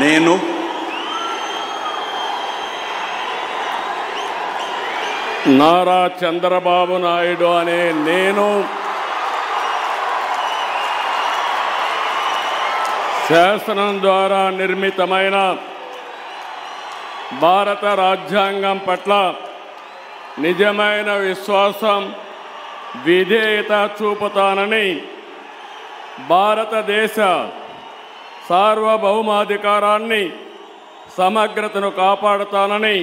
నేను నారా చంద్రబాబు నాయుడు అనే నేను శాసనం ద్వారా నిర్మితమైన భారత రాజ్యాంగం పట్ల నిజమైన విశ్వాసం విధేయత చూపుతానని భారతదేశ సార్వభౌమాధికారాన్ని సమగ్రతను కాపాడుతానని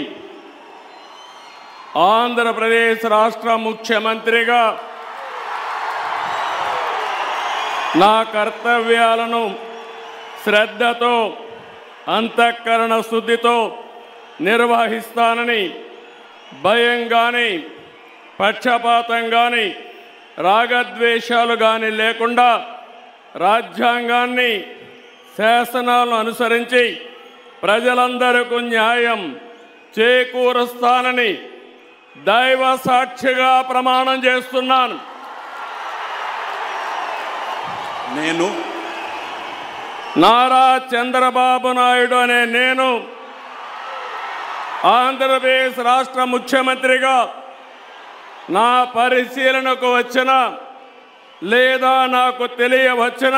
ఆంధ్రప్రదేశ్ రాష్ట్ర ముఖ్యమంత్రిగా నా కర్తవ్యాలను శ్రద్ధతో అంతఃకరణ శుద్ధితో నిర్వహిస్తానని భయం కానీ పక్షపాతం కానీ రాగద్వేషాలు కానీ లేకుండా రాజ్యాంగాన్ని శాసనాలను అనుసరించి ప్రజలందరికీ న్యాయం చేకూరుస్తానని దైవ సాక్షిగా ప్రమాణం చేస్తున్నాను. నేను నారా చంద్రబాబు నాయుడు అనే నేను ఆంధ్రప్రదేశ్ రాష్ట్ర ముఖ్యమంత్రిగా నా పరిశీలనకు వచ్చిన లేదా నాకు తెలియవచ్చిన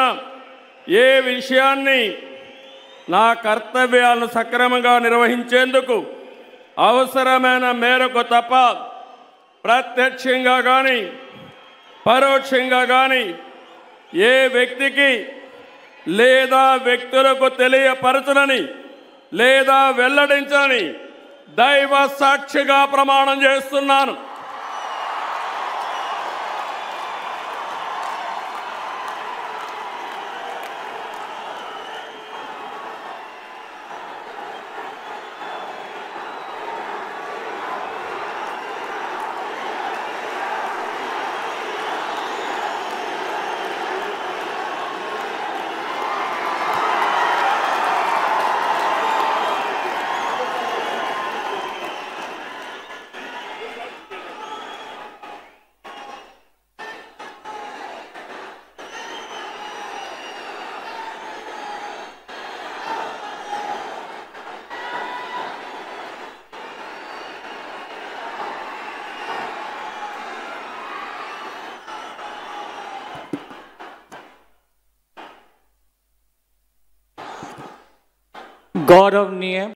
ఏ విషయాన్ని నా కర్తవ్యాలను సక్రమంగా నిర్వహించేందుకు అవసరమైన మేరకు తప్ప ప్రత్యక్షంగా కానీ పరోక్షంగా కానీ ఏ వ్యక్తికి లేదా వ్యక్తులకు తెలియపరచనని లేదా వెల్లడించని దైవ సాక్షిగా ప్రమాణం చేస్తున్నాను. गौरवनीय